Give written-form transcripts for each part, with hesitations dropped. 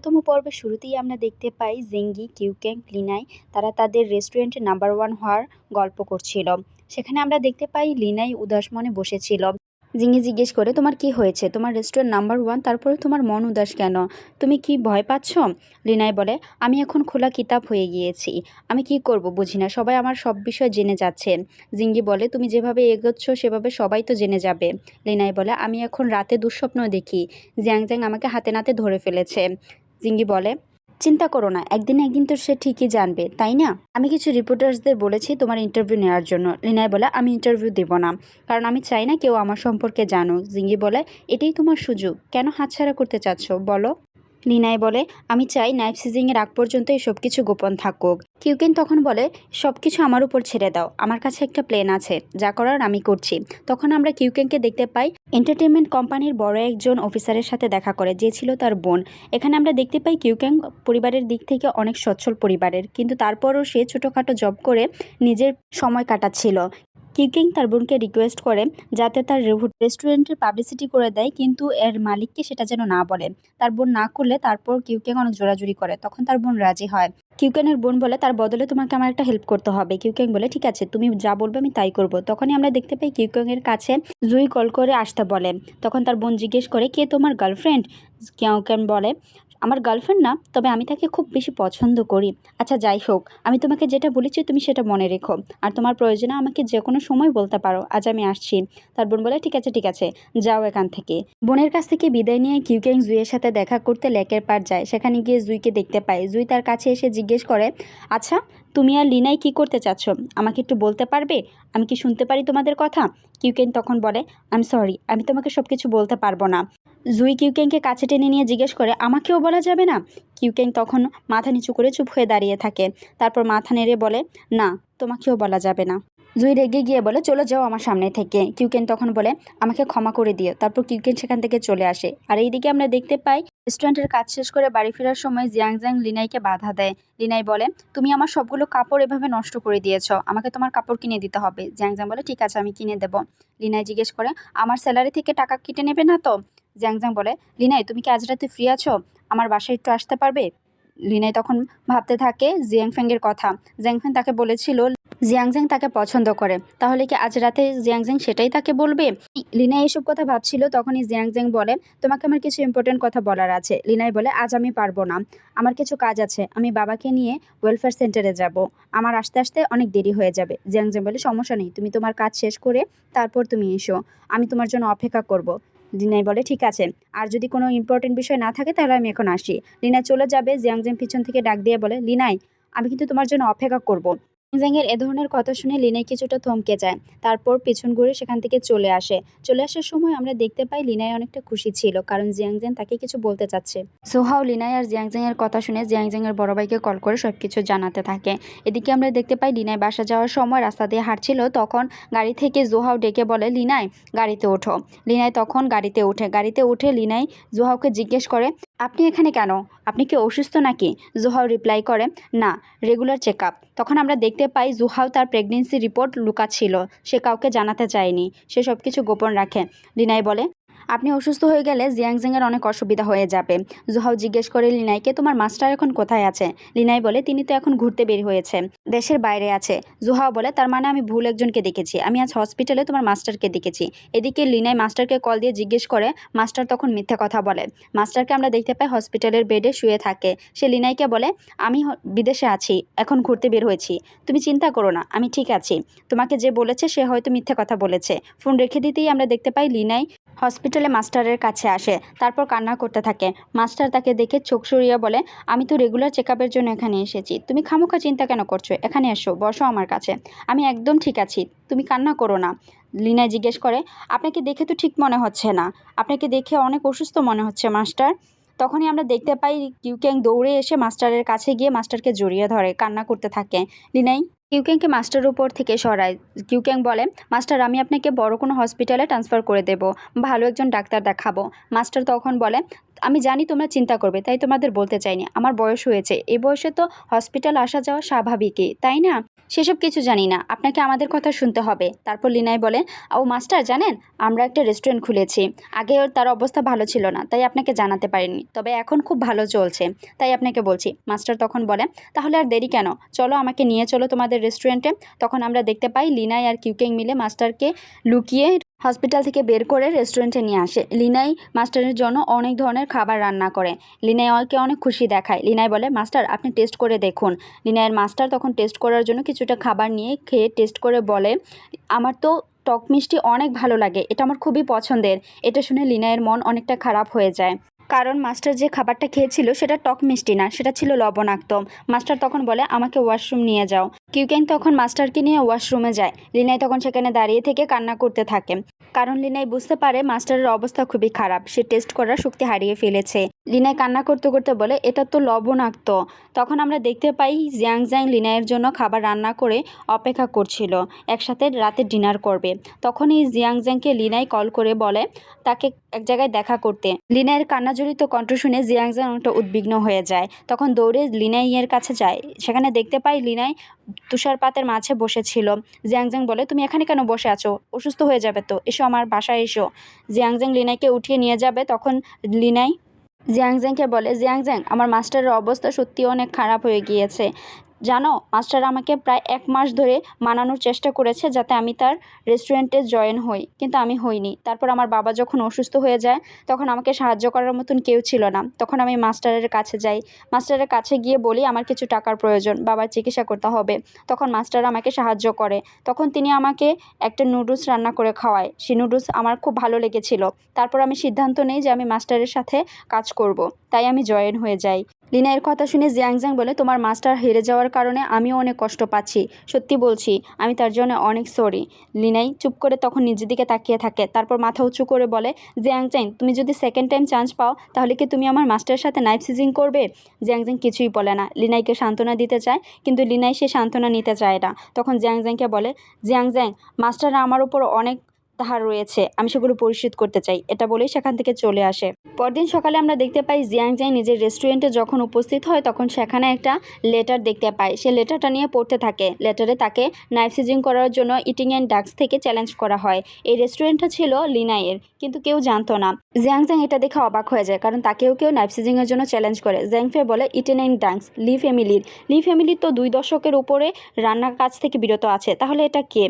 ১ম পর্বের শুরুতেই আমরা দেখতে পাই জেঙ্গি, কিউক্যাং, লিনাই তারা তাদের রেস্টুরেন্টে নাম্বার 1 হওয়ার গল্প করছিল। সেখানে আমরা দেখতে পাই লিনাই উদাস মনে বসেছিল। জিঙ্গি জিজ্ঞেস করে, তোমার কি হয়েছে? তোমার রেস্টুরেন্ট নাম্বার 1, তারপরে তোমার মন উদাস কেন? তুমি কি ভয় পাচ্ছ? লিনাই বলে, আমি এখন খোলা কিতাব হয়ে গিয়েছি। আমি কি করব বুঝি না, সবাই আমার সব বিষয় জেনে যাচ্ছে। জিঙ্গি বলে, তুমি যেভাবে এগোচ্ছ সেভাবে সবাই তো জেনে যাবে। লিনাই বলে, আমি এখন রাতে দুঃস্বপ্ন দেখি। জিয়াং আমাকে হাতে নাতে ধরে ফেলেছে। জিঙ্গি বলে, চিন্তা করো না, একদিন না একদিন তো সে ঠিকই জানবে, তাই না? আমি কিছু রিপোর্টার্সদের বলেছি তোমার ইন্টারভিউ নেওয়ার জন্য। লিনাই বলে, আমি ইন্টারভিউ দেব না, কারণ আমি চাই না কেউ আমার সম্পর্কে জানুক। জিঙ্গি বলে, এটাই তোমার সুযোগ, কেন হাতছাড়া করতে চাচ্ছ বলো? লিনাই বলে, আমি চাই নাইফ সিজিংয়ের আগ পর্যন্ত এই সব কিছু গোপন থাকুক। কিউকেন তখন বলে, সব কিছু আমার উপর ছেড়ে দাও, আমার কাছে একটা প্ল্যান আছে, যা করার আমি করছি। তখন আমরা কিউকেনকে দেখতে পাই এন্টারটেনমেন্ট কোম্পানির বড় একজন অফিসারের সাথে দেখা করে, যে ছিল তার বোন। এখানে আমরা দেখতে পাই কিউকেন পরিবারের দিক থেকে অনেক সচ্ছল পরিবারের, কিন্তু তারপরও সে ছোটোখাটো জব করে নিজের সময় কাটাচ্ছিল। কিউকিং তার বোনকে রিকোয়েস্ট করে যাতে তার রেস্টুরেন্টের পাবলিসিটি করে দেয়, কিন্তু এর মালিককে সেটা যেন না বলে। তার বোন না করলে তারপর কিউকেন অনেক জোরাজুরি করে, তখন তার বোন রাজি হয়। কিউকেনের বোন বলে, তার বদলে তোমাকে আমার একটা হেল্প করতে হবে। কিউকেন বলে, ঠিক আছে, তুমি যা বলবে আমি তাই করব। তখনই আমরা দেখতে পাই কিউকেনের কাছে জুই কল করে আসতে বলে। তখন তার বোন জিজ্ঞেস করে, কে তোমার গার্লফ্রেন্ড? কিউকেন বলে, আমার গার্লফ্রেন্ড না, তবে আমি তাকে খুব বেশি পছন্দ করি। আচ্ছা যাই হোক, আমি তোমাকে যেটা বলেছি তুমি সেটা মনে রেখো, আর তোমার প্রয়োজনে আমাকে যে কোনো সময় বলতে পারো। আজ আমি আসছি। তার বোন বলে, ঠিক আছে, যাও এখান থেকে। বোনের কাছ থেকে বিদায় নিয়ে কিউকেং জুইয়ের সাথে দেখা করতে লেকের পাড় যায়। সেখানে গিয়ে জুইকে দেখতে পায়। জুই তার কাছে এসে জিজ্ঞেস করে, আচ্ছা তুমি আর লিনাই কি করতে চাচ্ছ? আমাকে একটু বলতে পারবে? আমি কি শুনতে পারি তোমাদের কথা? কিউকেন তখন বলে, আই এম সরি, আমি তোমাকে সব কিছু বলতে পারবো না। জুই কিউকেনকে কাছে টেনে নিয়ে জিজ্ঞেস করে, আমাকেও বলা যাবে না? কিউকেন তখন মাথা নিচু করে চুপ হয়ে দাঁড়িয়ে থাকে। তারপর মাথা নেড়ে বলে, না, তোমাকেও বলা যাবে না। জুই রেগে গিয়ে বলে, চলে যাও আমার সামনে থেকে। কিউকেন তখন বলে, আমাকে ক্ষমা করে দিও। তারপর কিউকেন সেখান থেকে চলে আসে। আর এইদিকে আমরা দেখতে পাই রেস্টুরেন্টের কাজ শেষ করে বাড়ি ফেরার সময় জিয়াং লিনাইকে বাধা দেয়। লিনাই বলে, তুমি আমার সবগুলো কাপড় এভাবে নষ্ট করে দিয়েছ, আমাকে তোমার কাপড় কিনে দিতে হবে। জিয়াং বলে, ঠিক আছে, আমি কিনে দেবো। লিনাই জিজ্ঞেস করে, আমার স্যালারি থেকে টাকা কেটে নেবে না তো? জিয়াং বলে, লিনাই তুমি কি আজ রাতে ফ্রি আছো? আমার বাসায় একটু আসতে পারবে? লিনাই তখন ভাবতে থাকে জিয়াংফেংয়ের কথা। জিয়াংফেং তাকে বলেছিল জিয়াংজেং তাকে পছন্দ করে, তাহলে কি আজ রাতে জিয়াংজেং সেটাই তাকে বলবে? লিনাই এসব কথা ভাবছিল, তখনই জিয়াংজেং বলে, তোমাকে আমার কিছু ইম্পর্টেন্ট কথা বলার আছে। লিনাই বলে, আজ আমি পারবো না, আমার কিছু কাজ আছে, আমি বাবাকে নিয়ে ওয়েলফেয়ার সেন্টারে যাব, আমার আসতে আসতে অনেক দেরি হয়ে যাবে। জিয়াংজেং বলে, সমস্যা নেই, তুমি তোমার কাজ শেষ করে তারপর তুমি এসো, আমি তোমার জন্য অপেক্ষা করব। লিনাই বলে, ঠিক আছে, আর যদি কোনো ইম্পর্টেন্ট বিষয় না থাকে তাহলে আমি এখন আসি। লিনাই চলে যাবে। জিয়াংজেং পিছন থেকে ডাক দিয়ে বলে, লিনাই, আমি কিন্তু তোমার জন্য অপেক্ষা করব। জিয়াংয়ের এ ধরনের কথা শুনে লিনাই কিছুটা থমকে যায়। তারপর পেছন ঘুরে সেখান থেকে চলে আসে। চলে আসার সময় আমরা দেখতে পাই লিনাই অনেকটা খুশি ছিল, কারণ জিয়াংজেন তাকে কিছু বলতে চাচ্ছে। সোহাও লিনাই আর জিয়াংজেংয়ের কথা শুনে জিয়াংজেংয়ের বড় ভাইকে কল করে সবকিছু জানাতে থাকে। এদিকে আমরা দেখতে পাই লিনাই বাসা যাওয়ার সময় রাস্তা দিয়ে হাঁটছিল, তখন গাড়ি থেকে জোহাও ডেকে বলে, লিনাই গাড়িতে ওঠো। লিনাই তখন গাড়িতে উঠে লিনাই জোহাওকে জিজ্ঞেস করে, আপনি এখানে কেন? আপনি কি অসুস্থ নাকি? জোহাও রিপ্লাই করে, না, রেগুলার চেক আপ। তখন আমরা দেখতে পাই জোহাও তার প্রেগনেন্সি রিপোর্ট লুকাচ্ছিল, সে কাউকে জানাতে চায়নি, সে সব কিছু গোপন রাখে। লিনাই বলে, আপনি অসুস্থ হয়ে গেলে জিয়াংজেংয়ের অনেক অসুবিধা হয়ে যাবে। জোহাও জিজ্ঞেস করে লিনাইকে, তোমার মাস্টার এখন কোথায় আছে? লিনাই বলে, তিনি তো এখন ঘুরতে বের হয়েছে, দেশের বাইরে আছে। জোহাও বলে, তার মানে আমি ভুল একজনকে দেখেছি, আমি আজ হসপিটালে তোমার মাস্টারকে দেখেছি। এদিকে লিনাই মাস্টারকে কল দিয়ে জিজ্ঞেস করে, মাস্টার তখন মিথ্যে কথা বলে। মাস্টারকে আমরা দেখতে পাই হসপিটালের বেডে শুয়ে থাকে। সে লিনাইকে বলে, আমি বিদেশে আছি, এখন ঘুরতে বের হয়েছি, তুমি চিন্তা করো না, আমি ঠিক আছি। তোমাকে যে বলেছে সে হয়তো মিথ্যে কথা বলেছে। ফোন রেখে দিতেই আমরা দেখতে পাই লিনাই হসপিটালে মাস্টারের কাছে আসে, তারপর কান্না করতে থাকে। মাস্টার তাকে দেখে চোখ সরিয়ে বলে, আমি তো রেগুলার চেক আপের জন্য এখানে এসেছি, তুমি খামোখা চিন্তা কেন করছো? এখানে এসো, বসো আমার কাছে, আমি একদম ঠিক আছি, তুমি কান্না করো না। লিনাই জিজ্ঞেস করে, আপনাকে দেখে তো ঠিক মনে হচ্ছে না, আপনাকে দেখে অনেক অসুস্থ মনে হচ্ছে মাস্টার। তখনই আমরা দেখতে পাই কিউকেং দৌড়ে এসে মাস্টারের কাছে গিয়ে মাস্টারকে জড়িয়ে ধরে, কান্না করতে থাকে। লিনাই কিউকেংকে মাস্টারের উপর থেকে সরায়। কিউকেং বলে, মাস্টার আমি আপনাকে বড় কোনো হসপিটালে ট্রান্সফার করে দেব, ভালো একজন ডাক্তার দেখাবো। মাস্টার তখন বলে, আমি জানি তোমরা চিন্তা করবে, তাই তোমাদের বলতে চাইনি, আমার বয়স হয়েছে, এই বয়সে তো হসপিটাল আসা যাওয়া স্বাভাবিকই, তাই না? সেসব কিছু জানি না, আপনাকে আমাদের কথা শুনতে হবে। তারপর লিনাই বলে, ও মাস্টার জানেন, আমরা একটা রেস্টুরেন্ট খুলেছি। আগে তার অবস্থা ভালো ছিল না, তাই আপনাকে জানাতে পারিনি, তবে এখন খুব ভালো চলছে, তাই আপনাকে বলছি। মাস্টার তখন বলে, তাহলে আর দেরি কেন, চলো আমাকে নিয়ে চলো তোমাদের রেস্টুরেন্টে। তখন আমরা দেখতে পাই লিনাই আর কিউকেং মিলে মাস্টারকে লুকিয়ে হসপিটাল থেকে বের করে রেস্টুরেন্টে নিয়ে আসে। লিনাই মাস্টারের জন্য অনেক ধরনের খাবার রান্না করে। লিনাই ওকে অনেক খুশি দেখায়। লিনাই বলে, মাস্টার আপনি টেস্ট করে দেখুন। লিনাইয়ের মাস্টার তখন টেস্ট করার জন্য কিছুটা খাবার নিয়ে খেয়ে টেস্ট করে বলে, আমার তো টক মিষ্টি অনেক ভালো লাগে, এটা আমার খুবই পছন্দের। এটা শুনে লিনাইয়ের মন অনেকটা খারাপ হয়ে যায়, কারণ মাস্টার যে খাবারটা খেয়েছিল সেটা টক মিষ্টি না, সেটা ছিল লবণাক্ত। মাস্টার তখন বলে, আমাকে ওয়াশরুম নিয়ে যাও। কিউকেন তখন মাস্টারকে নিয়ে ওয়াশরুমে যায়। লিনাই তখন সেখানে দাঁড়িয়ে থেকে কান্না করতে থাকে, কারণ লিনাই বুঝতে পারে মাস্টারের অবস্থা খুবই খারাপ, সে টেস্ট করার শক্তি হারিয়ে ফেলেছে। লিনাই কান্না করতে করতে বলে, এটা তো লবণাক্ত। তখন আমরা দেখতে পাই জিয়াংজাং লিনাইয়ের জন্য খাবার রান্না করে অপেক্ষা করছিল, একসাথে রাতে ডিনার করবে। তখনই জিয়াংজাংকে লিনাই কল করে বলে তাকে এক জায়গায় দেখা করতে। লিনাইয়ের কান্নাজড়িত কণ্ঠ শুনে জিয়াংজাং অনেকটা উদ্বিগ্ন হয়ে যায়, তখন দৌড়ে লিনাইয়ের কাছে যায়। সেখানে দেখতে পাই লিনাই তুষারপাতের মাঝে বসেছিল। জিয়াংজাং বলে, তুমি এখানে কেন বসে আছো, অসুস্থ হয়ে যাবে তো, এসো আমার বাসায় এসো। জিয়াংজাং লিনাইকে উঠিয়ে নিয়ে যাবে, তখন লিনাই জিয়াংজাংকে বলে, জিয়াংজাং আমার মাস্টারের অবস্থা সত্যি অনেক খারাপ হয়ে গিয়েছে। জানো, মাস্টার আমাকে প্রায় 1 মাস ধরে মানানোর চেষ্টা করেছে যাতে আমি তার রেস্টুরেন্টে জয়েন হই, কিন্তু আমি হইনি। তারপর আমার বাবা যখন অসুস্থ হয়ে যায়, তখন আমাকে সাহায্য করার মতন কেউ ছিল না। তখন আমি মাস্টারের কাছে যাই। মাস্টারের কাছে গিয়ে বলি আমার কিছু টাকার প্রয়োজন, বাবার চিকিৎসা করতে হবে। তখন মাস্টার আমাকে সাহায্য করে। তখন তিনি আমাকে একটা নুডলস রান্না করে খাওয়ায়। সেই নুডলস আমার খুব ভালো লেগেছিল। তারপর আমি সিদ্ধান্ত নিই যে আমি মাস্টারের সাথে কাজ করব, তাই আমি জয়েন হয়ে যাই। লিনাইয়ের কথা শুনে জিয়াংজাং বলে, তোমার মাস্টার হেরে যাওয়ার কারণে আমিও অনেক কষ্ট পাচ্ছি, সত্যি বলছি, আমি তার জন্য অনেক সরি। লিনাই চুপ করে তখন নিজের দিকে তাকিয়ে থাকে, তারপর মাথা উঁচু করে বলে, জিয়াংজাং তুমি যদি সেকেন্ড টাইম চান্স পাও তাহলে কি তুমি আমার মাস্টারের সাথে নাইফ সিজিং করবে? জিয়াংজাং কিছুই বলে না, লিনাইকে সান্ত্বনা দিতে চায়, কিন্তু লিনাই সে সান্ত্বনা নিতে চায় না। তখন জিয়াংজাংকে বলে, জিয়াংজাং মাস্টার আমার উপর অনেক ধার রয়েছে, আমি সেগুলো পরিশোধ করতে চাই। এটা বলেই সেখান থেকে চলে আসে। পরদিন সকালে আমরা দেখতে পাই জিয়াংজাং নিজের রেস্টুরেন্টে যখন উপস্থিত হয়, তখন সেখানে একটা লেটার দেখতে পায়। সে লেটারটা নিয়ে পড়তে থাকে। লেটারে তাকে নাইফ সিজিং করার জন্য ইটিং অ্যান্ড ডাক্স থেকে চ্যালেঞ্জ করা হয়। এই রেস্টুরেন্টটা ছিল লিনাইয়ের, কিন্তু কেউ জানতো না। জিয়াংজাং এটা দেখে অবাক হয়ে যায়, কারণ তাকেও কেউ নাইফ সিজিংয়ের জন্য চ্যালেঞ্জ করে। জ্যাংফে বলে, ইটিং অ্যান্ড ডাক্স লি ফ্যামিলির তো 2 দশকের উপরে রান্নার কাজ থেকে বিরত আছে, তাহলে এটা কে?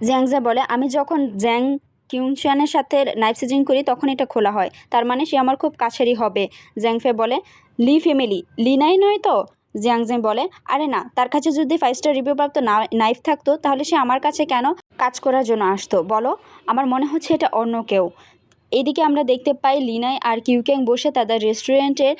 জিয়াংজা বলে, আমি যখন জ্যাং কিউংশানের সাথে নাইফ সিজিং করি তখন এটা খোলা হয়, তার মানে সে আমার খুব কাছেরই হবে। জ্যাংফে বলে, লি ফ্যামিলি লিনাই নয় তো? জিয়াংজেং বলে, আরে না, তার কাছে যদি 5 স্টার রিভিউ প্রাপ্ত নাইফ থাকতো তাহলে সে আমার কাছে কেন কাজ করার জন্য আসতো বলো? আমার মনে হচ্ছে এটা অন্য কেউ। এদিকে আমরা দেখতে পাই লিনাই আর কিউকেং বসে তাদের রেস্টুরেন্টের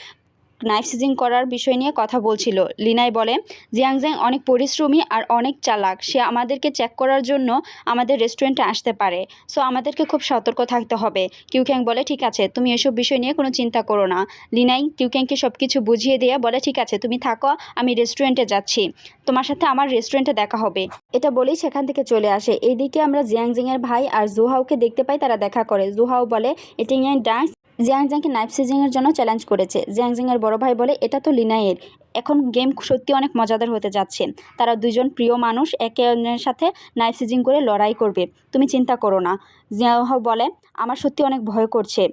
নাইফ সিজিং করার বিষয় নিয়ে কথা বলছিল। লিনাই বলে, জিয়াংজ্যাং অনেক পরিশ্রমী আর অনেক চালাক, সে আমাদেরকে চেক করার জন্য আমাদের রেস্টুরেন্টে আসতে পারে, সো আমাদেরকে খুব সতর্ক থাকতে হবে। কিউক্যাং বলে, ঠিক আছে, তুমি এসব বিষয় নিয়ে কোনো চিন্তা করো না। লিনাই কিউক্যাংকে সব কিছু বুঝিয়ে দিয়ে বলে, ঠিক আছে তুমি থাকো, আমি রেস্টুরেন্টে যাচ্ছি, তোমার সাথে আমার রেস্টুরেন্টে দেখা হবে। এটা বলেই সেখান থেকে চলে আসে। এইদিকে আমরা জিয়াংজিংয়ের ভাই আর জুহাওকে দেখতে পাই, তারা দেখা করে। জুহাও বলে, এটিং অ্যান্ড ডান্স জিয়াংজাংকে নাইফ সিজিংয়ের জন্য চ্যালেঞ্জ করেছে। জিয়াংজিংয়ের বড় ভাই বলে, এটা তো লিনাইয়ের, এখন গেম সত্যি অনেক মজাদার হতে যাচ্ছে। তারা দুজন প্রিয় মানুষ একে অন্যের সাথে নাইফ সিজিং করে লড়াই করবে, তুমি চিন্তা করো না। জিয়াংহাও বলে, আমার সত্যি অনেক ভয় করছে,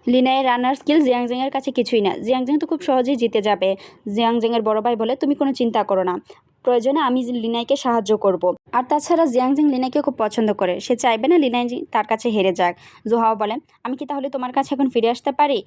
লিনাইয়ের রান্নার স্কিল জিয়াংজিংয়ের কাছে কিছুই না, জিয়াংজিং তো খুব সহজেই জিতে যাবে। জিয়াংজিংয়ের বড় ভাই বলে, তুমি কোনো চিন্তা করো না, প্রয়োজনে আমি লিনাইকে সাহায্য করব। আর তাছাড়া জিয়াংজিং লিনাইকে খুব পছন্দ করে, সে চাইবে না লিনাই তার কাছে হেরে যাক। জোহাও বলে, আমি কি তাহলে তোমার কাছে এখন ফিরে আসতে পারি?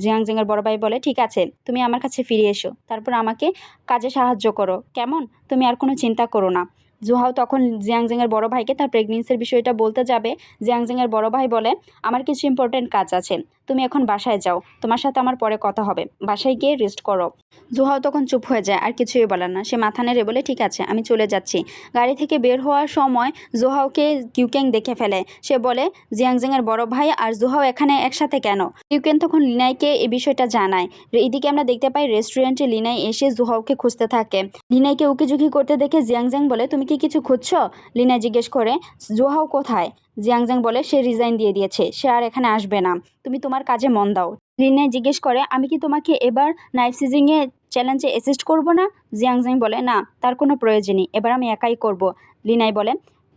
জিয়াংজিংয়ের বড় ভাই বলে, ঠিক আছে, তুমি আমার কাছে ফিরে এসো, তারপর আমাকে কাজে সাহায্য করো, কেমন? তুমি আর কোনো চিন্তা করো না। জুহাও তখন জিয়াংজিংয়ের বড় ভাইকে তার প্রেগনেন্সির বিষয়টা বলতে যাবে। জিয়াংজিংয়ের বড় ভাই বলে, আমার কিছু ইম্পর্টেন্ট কাজ আছে, তুমি এখন বাসায় যাও, তোমার সাথে আমার পরে কথা হবে, বাসায় গিয়ে রেস্ট করো। জুহাও তখন চুপ হয়ে যায়, আর কিছুই বলে না। সে মাথা নেড়ে বলে, ঠিক আছে, আমি চলে যাচ্ছি। গাড়ি থেকে বের হওয়ার সময় জুহাওকে কিউকেং দেখে ফেলে। সে বলে, জিয়াংজিংয়ের বড় ভাই আর জুহাও এখানে একসাথে কেন? কিউকেং তখন লিনাইকে এই বিষয়টা জানায়। এইদিকে আমরা দেখতে পাই রেস্টুরেন্টে লিনাই এসে জুহাওকে খুঁজতে থাকে। লিনাইকে উকিঝুঁকি করতে দেখে জিয়াংজিং বলে, তুমি কি কিছু খুঁজছো? লিনাই জিজ্ঞেস করে, জুহাও কোথায়? জিয়াংজিং বলে, সে রিজাইন দিয়ে দিয়েছে, সে আর এখানে আসবে না, তুমি তোমার কাজে মন দাও। লিনাই জিজ্ঞেস করে, আমি কি তোমাকে এবার নাইট সিজিংয়ে চ্যালেঞ্জে অ্যাসিস্ট করব না? জিয়াংজিং বলে, না, তার কোনো প্রয়োজনই, এবার আমি একাই করব। লিনাই বলে,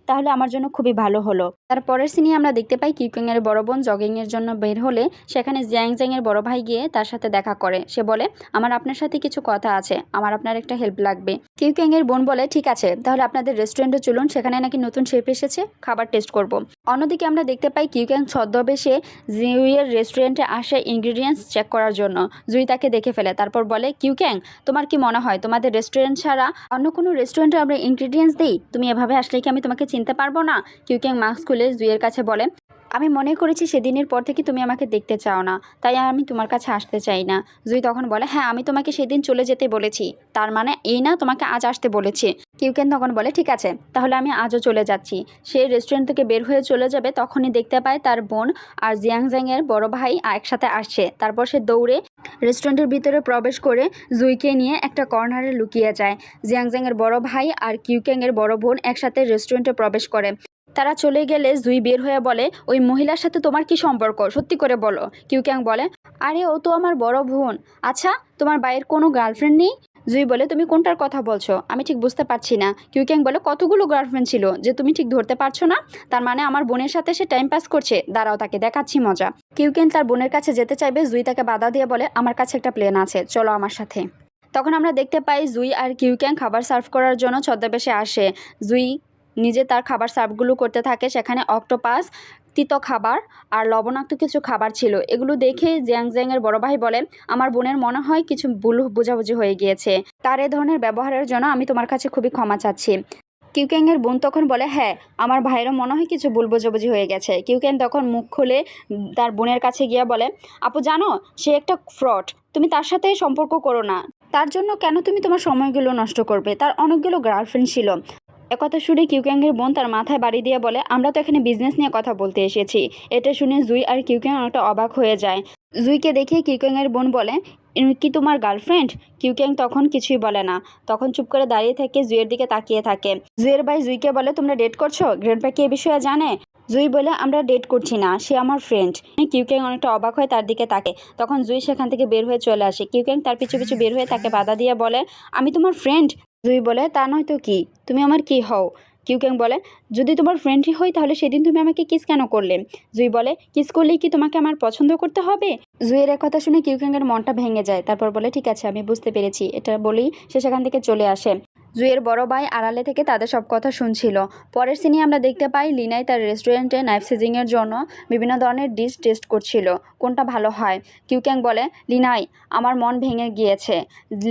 তাহলে আমার জন্য খুবই ভালো হলো। তার পরের সিনে আমরা দেখতে পাই কিউকিংয়ের বড় বোন জগিংয়ের জন্য বের হলে সেখানে জিয়াংজিংয়ের বড় ভাই গিয়ে তার সাথে দেখা করে। সে বলে, আমার আপনার সাথে কিছু কথা আছে, আমার আপনার একটা হেল্প লাগবে। কিউকিংয়ের বোন বলে, ঠিক আছে, তাহলে আপনাদের রেস্টুরেন্টে চলুন, সেখানে নাকি নতুন শেফ এসেছে, খাবার টেস্ট করব। অন্যদিকে আমরা দেখতে পাই কিউকিং ছদ্মবেশে জুইয়ের রেস্টুরেন্টে আসে ইনগ্রিডিয়েন্টস চেক করার জন্য। জুই তাকে দেখে ফেলে, তারপর বলে, কিউকিং, তোমার কি মনে হয় তোমাদের রেস্টুরেন্ট ছাড়া অন্য কোনো রেস্টুরেন্টে আমরা ইনগ্রিডিয়েন্টস দিই? তুমি এভাবে আসলে কি আমি তোমাকে চিনতে পারবো না? কিউকিং মাস্ক খুলে জুইয়ের কাছে বলে, আমি মনে করেছি সেদিনের পর থেকে তুমি আমাকে দেখতে চাও না, তাই আমি তোমার কাছে আসতে চাই না। জুই তখন বলে, হ্যাঁ, আমি তোমাকে সেদিন চলে যেতে বলেছি, তার মানে এই না তোমাকে আজ আসতে বলেছি। কিউকেন তখন বলে, ঠিক আছে, তাহলে আমি আজও চলে যাচ্ছি। সে রেস্টুরেন্ট থেকে বের হয়ে চলে যাবে, তখনই দেখতে পায় তার বোন আর জিয়াংজিংয়ের বড় ভাই একসাথে আসছে। তারপর সে দৌড়ে রেস্টুরেন্টের ভিতরে প্রবেশ করে জুইকে নিয়ে একটা কর্নারে লুকিয়ে যায়। জিয়াংজিংয়ের বড় ভাই আর কিউকেংয়ের বড় বোন একসাথে রেস্টুরেন্টে প্রবেশ করে। তারা চলে গেলে জুই বের হয়ে বলে, ওই মহিলার সাথে তোমার কি সম্পর্ক, সত্যি করে বলো। কিউক্যাং বলে, আরে ও তো আমার বড় বোন। আচ্ছা, তোমার ভাইয়ের কোনো গার্লফ্রেন্ড নেই? জুই বলে, তুমি কোনটার কথা বলছো, আমি ঠিক বুঝতে পারছি না। কিউক্যাং বলে, কতগুলো গার্লফ্রেন্ড ছিল যে তুমি ঠিক ধরতে পারছো না? তার মানে আমার বোনের সাথে সে টাইম পাস করছে, দাঁড়াও তাকে দেখাচ্ছি মজা। কিউক্যাং তার বোনের কাছে যেতে চাইবে, জুই তাকে বাধা দিয়ে বলে, আমার কাছে একটা প্লেন আছে, চলো আমার সাথে। তখন আমরা দেখতে পাই জুই আর কিউক্যাং খাবার সার্ভ করার জন্য ছদ্মবেশে আসে। জুই নিজে তার খাবার সার্ভগুলো করতে থাকে। সেখানে অক্টোপাস, তিতো খাবার আর লবণাক্ত কিছু খাবার ছিল। এগুলো দেখে জিয়াংজিংয়ের বড় ভাই বলে, আমার বোনের মনে হয় কিছু ভুল বোঝাবুঝি হয়ে গিয়েছে, তার এ ধরনের ব্যবহারের জন্য আমি তোমার কাছে খুবই ক্ষমা চাচ্ছি। কিউক্যাংয়ের বোন তখন বলে, হ্যাঁ, আমার ভাইয়েরও মনে হয় কিছু ভুল বোঝাবুঝি হয়ে গেছে। কিউক্যাং তখন মুখ খুলে তার বোনের কাছে গিয়ে বলে, আপু জানো, সে একটা ফ্রড, তুমি তার সাথে সম্পর্ক করো না। তার জন্য কেন তুমি তোমার সময়গুলো নষ্ট করবে? তার অনেকগুলো গার্লফ্রেন্ড ছিল। একথা শুনে কিউক্যাংয়ের বোন তার মাথায় বাড়ি দিয়ে বলে, আমরা তো এখানে বিজনেস নিয়ে কথা বলতে এসেছি। এটা শুনে জুই আর কিউক্যাং অনেকটা অবাক হয়ে যায়। জুইকে দেখে কিউক্যাংয়ের বোন বলে, কি তোমার গার্লফ্রেন্ড? কিউক্যাং তখন কিছুই বলে না, তখন চুপ করে দাঁড়িয়ে থেকে জুইয়ের দিকে তাকিয়ে থাকে। জুইয়ের ভাই জুইকে বলে, তোমরা ডেট করছো? গ্র্যান্ডপা কি এ বিষয়ে জানে? জুই বলে, আমরা ডেট করছি না, সে আমার ফ্রেন্ড। কিউক্যাং অনেকটা অবাক হয়ে তার দিকে তাকে। তখন জুই সেখান থেকে বের হয়ে চলে আসে। কিউক্যাং তার পিছু পিছু বের হয়ে তাকে বাধা দিয়ে বলে, আমি তোমার ফ্রেন্ড? জুই বলে, তা নয় তো কি, তুমি আমার কি হও? কিউক্যাং বলে, যদি তোমার ফ্রেন্ডই হই তাহলে সেদিন তুমি আমাকে কিস কেন করলে? জুই বলে, কিস করলেই কি তোমাকে আমার পছন্দ করতে হবে? জুইয়ের এক কথা শুনে কিউক্যাংয়ের মনটা ভেঙে যায়। তারপর বলে, ঠিক আছে, আমি বুঝতে পেরেছি। এটা বলেই সে সেখান থেকে চলে আসে। জুইয়ের বড় ভাই আড়ালে থেকে তাদের সব কথা শুনছিল। পরের সিনে আমরা দেখতে পাই লিনাই তার রেস্টুরেন্টে নাইফ সিজিংয়ের জন্য বিভিন্ন ধরনের ডিশ টেস্ট করছিল, কোনটা ভালো হয়। কিউক্যাং বলে, লিনাই, আমার মন ভেঙে গিয়েছে।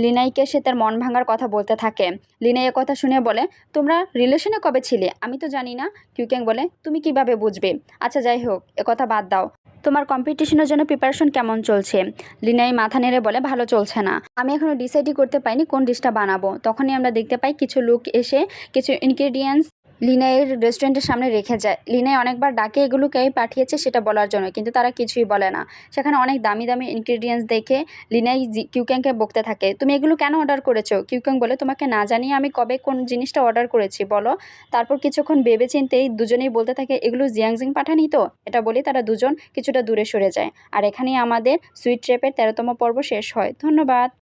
লিনাইকে সে তার মন ভাঙার কথা বলতে থাকে। লিনাই এ কথা শুনে বলে, তোমরা রিলেশনে কবে ছিলে? আমি তো জানি না। কিউক্যাং বলে, তুমি কিভাবে বুঝবে? আচ্ছা, যাই হোক, কথা বাদ দাও। তোমার কম্পিটিশনের জন্য প্রিপারেশন কেমন চলছে? লিনাই মাথা নেড়ে বলে, ভালো চলছে না, আমি এখনো ডিসাইডই করতে পাইনি কোন ডিশটা বানাবো। তখনই আমরা দেখতে পাই কিছু লোক এসে কিছু ইনগ্রেডিয়েন্টস লিনাইয়ের রেস্টুরেন্টের সামনে রেখে যায়। লিনাই অনেকবার ডাকে এগুলোকে পাঠিয়েছে সেটা বলার জন্য, কিন্তু তারা কিছুই বলে না। সেখানে অনেক দামি দামি ইনগ্রেডিয়েন্টস দেখে লিনাই কিউক্যাংকে বকতে থাকে, তুমি এগুলো কেন অর্ডার করেছো? কিউক্যাং বলে, তোমাকে না জানিয়ে আমি কবে কোন জিনিসটা অর্ডার করেছি বলো? তারপর কিছুক্ষণ ভেবে চিন্তেই দুজনেই বলতে থাকে, এগুলো জিয়াংজিং পাঠানি তো? এটা বলে তারা দুজন কিছুটা দূরে সরে যায়। আর এখানেই আমাদের সুইট ট্র্যাপের 13তম পর্ব শেষ হয়। ধন্যবাদ।